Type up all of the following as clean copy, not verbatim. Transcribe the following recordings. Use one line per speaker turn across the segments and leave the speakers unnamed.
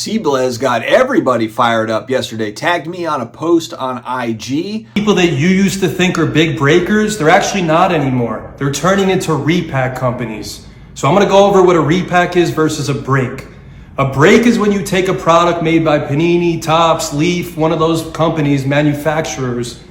CBlez got everybody fired up yesterday. Tagged me on a post on IG.
People that you used to think are big breakers, they're actually not anymore. They're turning into repack companies. So I'm gonna go over what a repack is versus a break. A break is when you take a product made by Panini, Topps, Leaf, one of those companies, manufacturers.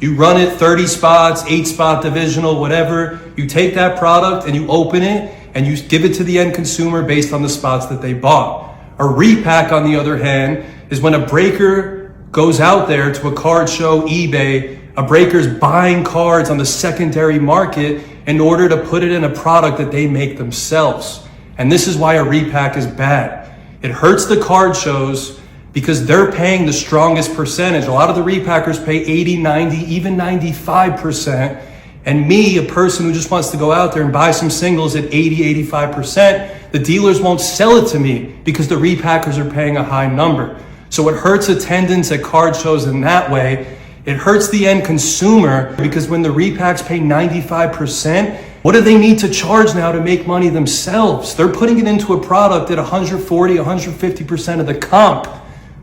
You run it 30 spots, 8-spot divisional, whatever. You take that product and you open it and you give it to the end consumer based on the spots that they bought. A repack, on the other hand, is when a breaker goes out there to a card show, eBay. A breaker's buying cards on the secondary market in order to put it in a product that they make themselves. And this is why a repack is bad. It hurts the card shows because they're paying the strongest percentage. A lot of the repackers pay 80, 90, even 95%. And me, a person who just wants to go out there and buy some singles at 80, 85%, the dealers won't sell it to me because the repackers are paying a high number. So it hurts attendance at card shows in that way. It hurts the end consumer because when the repacks pay 95%, what do they need to charge now to make money themselves? They're putting it into a product at 140, 150% of the comp,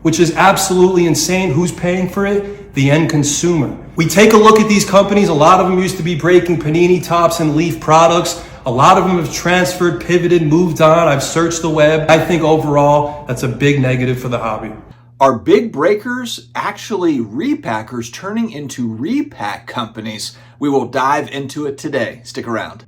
which is absolutely insane. Who's paying for it? The end consumer. We take a look at these companies. A lot of them used to be breaking Panini, Topps, and Leaf products. A lot of them have transferred, pivoted, moved on. I've searched the web. I think overall, that's a big negative for the hobby.
Are big breakers actually repackers turning into repack companies? We will dive into it today. Stick around.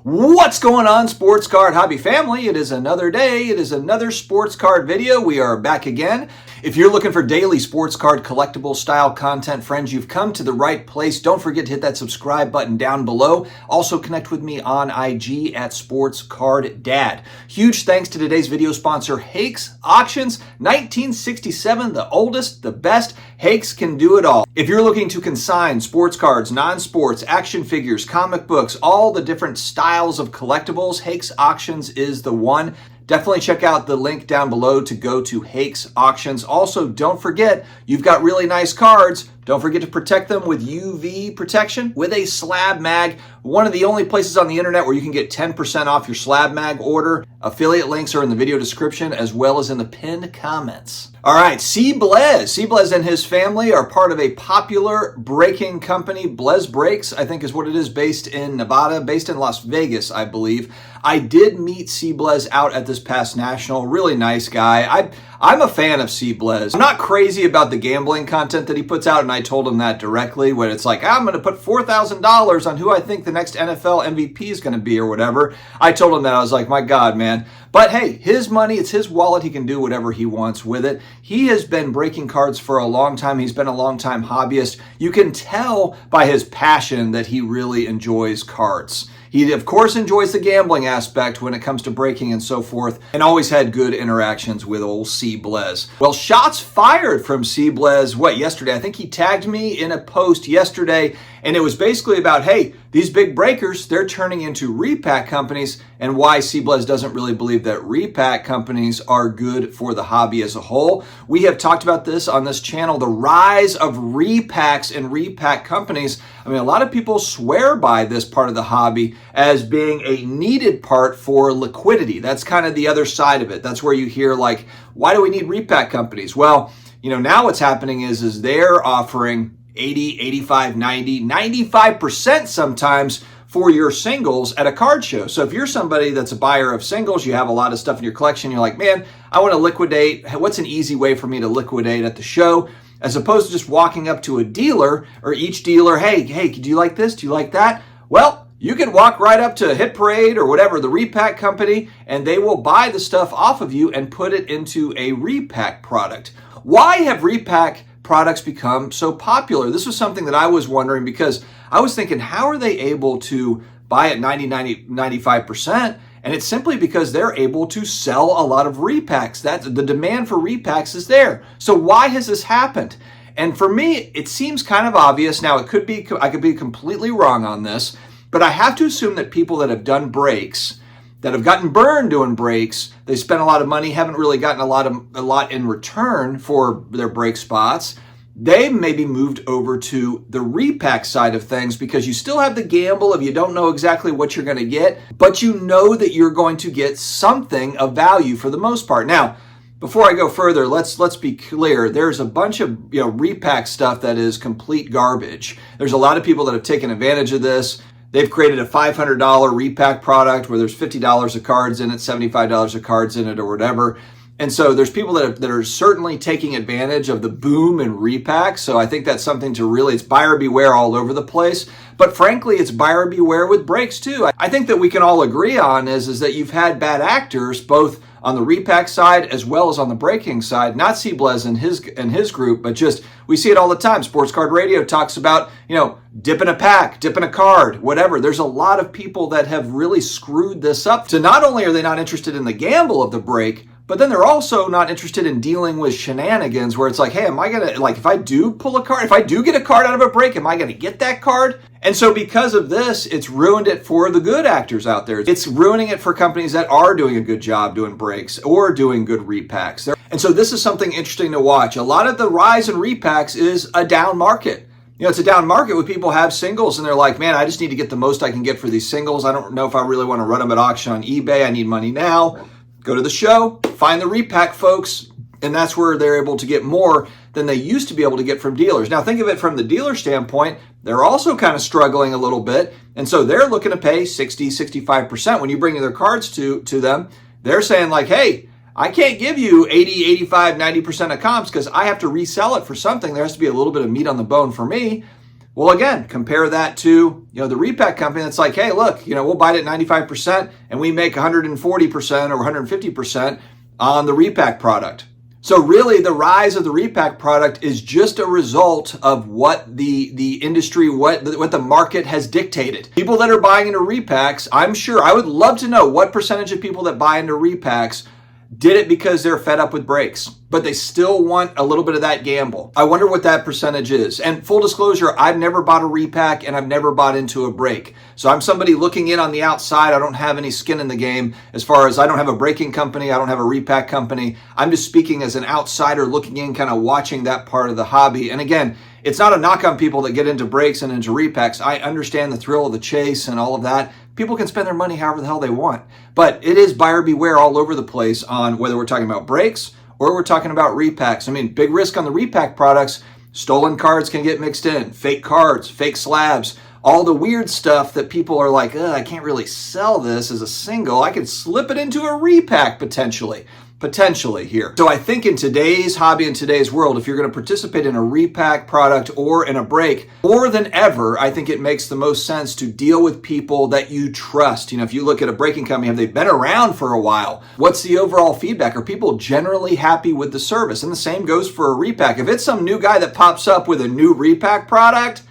What's going on, sports card hobby family? It is another day. It is another sports card video. We are back again. If you're looking for daily sports card collectible style content, friends, you've come to the right place. Don't forget to hit that subscribe button down below. Also connect with me on IG at SportsCardDad. Huge thanks to today's video sponsor, Hake's Auctions. 1967, the oldest, the best. Hake's can do it all. If you're looking to consign sports cards, non-sports, action figures, comic books, all the different styles of collectibles, Hake's Auctions is the one. Definitely check out the link down below to go to Hake's Auctions. Also, don't forget, you've got really nice cards. Don't forget to protect them with UV protection with a SlabMag. One of the only places on the internet where you can get 10% off your SlabMag order. Affiliate links are in the video description as well as in the pinned comments. All right, CBlez. CBlez and his family are part of a popular breaking company. Blez Breaks, I think is what it is, based in Nevada, based in Las Vegas, I believe. I did meet CBlez out at this past national. Really nice guy. I'm a fan of CBlez. I'm not crazy about the gambling content that he puts out, and I told him that directly when it's like, I'm going to put $4,000 on who I think the next NFL MVP is going to be or whatever. I told him that. I was like, my God, man. But hey, his money, it's his wallet. He can do whatever he wants with it. He has been breaking cards for a long time. He's been a long time hobbyist. You can tell by his passion that he really enjoys cards. He, of course, enjoys the gambling aspect when it comes to breaking and so forth, and always had good interactions with old CBlez. Well, shots fired from CBlez, yesterday? I think he tagged me in a post yesterday, and it was basically about, hey, these big breakers, they're turning into repack companies, and why CBlez doesn't really believe that repack companies are good for the hobby as a whole. We have talked about this on this channel, the rise of repacks and repack companies. I mean, a lot of people swear by this part of the hobby as being a needed part for liquidity. That's kind of the other side of it. That's where you hear like, why do we need repack companies? Well, now what's happening is they're offering 80, 85, 90, 95% sometimes for your singles at a card show. So if you're somebody that's a buyer of singles, you have a lot of stuff in your collection, you're like, man, I want to liquidate. What's an easy way for me to liquidate at the show? As opposed to just walking up to a dealer or each dealer, hey, do you like this? Do you like that? Well, you can walk right up to Hit Parade or whatever, the repack company, and they will buy the stuff off of you and put it into a repack product. Why have repack products become so popular? This was something that I was wondering because I was thinking, how are they able to buy at 90, 95%? And it's simply because they're able to sell a lot of repacks. The demand for repacks is there. So why has this happened? And for me, it seems kind of obvious. Now, I could be completely wrong on this, but I have to assume that people that have done breaks, that have gotten burned doing brakes. They spent a lot of money, haven't really gotten a lot in return for their brake spots. They maybe moved over to the repack side of things because you still have the gamble of you don't know exactly what you're going to get, but you know that you're going to get something of value for the most part. Now, before I go further, let's be clear. There's a bunch of repack stuff that is complete garbage. There's a lot of people that have taken advantage of this. They've created a $500 repack product where there's $50 of cards in it, $75 of cards in it, or whatever. And so there's people that are certainly taking advantage of the boom in repack. So I think that's something to really, it's buyer beware all over the place. But frankly, it's buyer beware with brakes too. I think that we can all agree on is that you've had bad actors both on the repack side as well as on the braking side. Not CBlez and his group, but just we see it all the time. Sports Card Radio talks about, dipping a pack, dipping a card, whatever. There's a lot of people that have really screwed this up. So not only are they not interested in the gamble of the brake, but then they're also not interested in dealing with shenanigans where it's like, hey, am I going to, if I do pull a card, if I do get a card out of a break, am I going to get that card? And so because of this, it's ruined it for the good actors out there. It's ruining it for companies that are doing a good job doing breaks or doing good repacks. And so this is something interesting to watch. A lot of the rise in repacks is a down market. It's a down market where people have singles and they're like, man, I just need to get the most I can get for these singles. I don't know if I really want to run them at auction on eBay. I need money now. Go to the show, find the repack folks, and that's where they're able to get more than they used to be able to get from dealers. Now, think of it from the dealer standpoint. They're also kind of struggling a little bit, and so they're looking to pay 60, 65%. When you bring their cards to them, they're saying like, hey, I can't give you 80, 85, 90% of comps because I have to resell it for something. There has to be a little bit of meat on the bone for me. Well, again, compare that to, the repack company that's like, hey, look, we'll buy it at 95% and we make 140% or 150% on the repack product. So really the rise of the repack product is just a result of what the industry, what the market has dictated. People that are buying into repacks, I'm sure, I would love to know what percentage of people that buy into repacks did it because they're fed up with brakes, but they still want a little bit of that gamble. I wonder what that percentage is. And full disclosure, I've never bought a repack and I've never bought into a brake. So I'm somebody looking in on the outside. I don't have any skin in the game as far as I don't have a braking company. I don't have a repack company. I'm just speaking as an outsider looking in, kind of watching that part of the hobby. And again, it's not a knock on people that get into brakes and into repacks. I understand the thrill of the chase and all of that. People can spend their money however the hell they want. But it is buyer beware all over the place on whether we're talking about brakes or we're talking about repacks. I mean, big risk on the repack products. Stolen cards can get mixed in. Fake cards, fake slabs, all the weird stuff that people are like, I can't really sell this as a single. I could slip it into a repack potentially here. So I think in today's hobby, in today's world, if you're going to participate in a repack product or in a break, more than ever, I think it makes the most sense to deal with people that you trust. If you look at a braking company, have they been around for a while? What's the overall feedback? Are people generally happy with the service? And the same goes for a repack. If it's some new guy that pops up with a new repack product,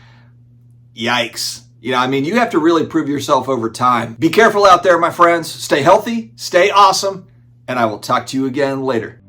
yikes. You have to really prove yourself over time. Be careful out there, my friends. Stay healthy, stay awesome, and I will talk to you again later.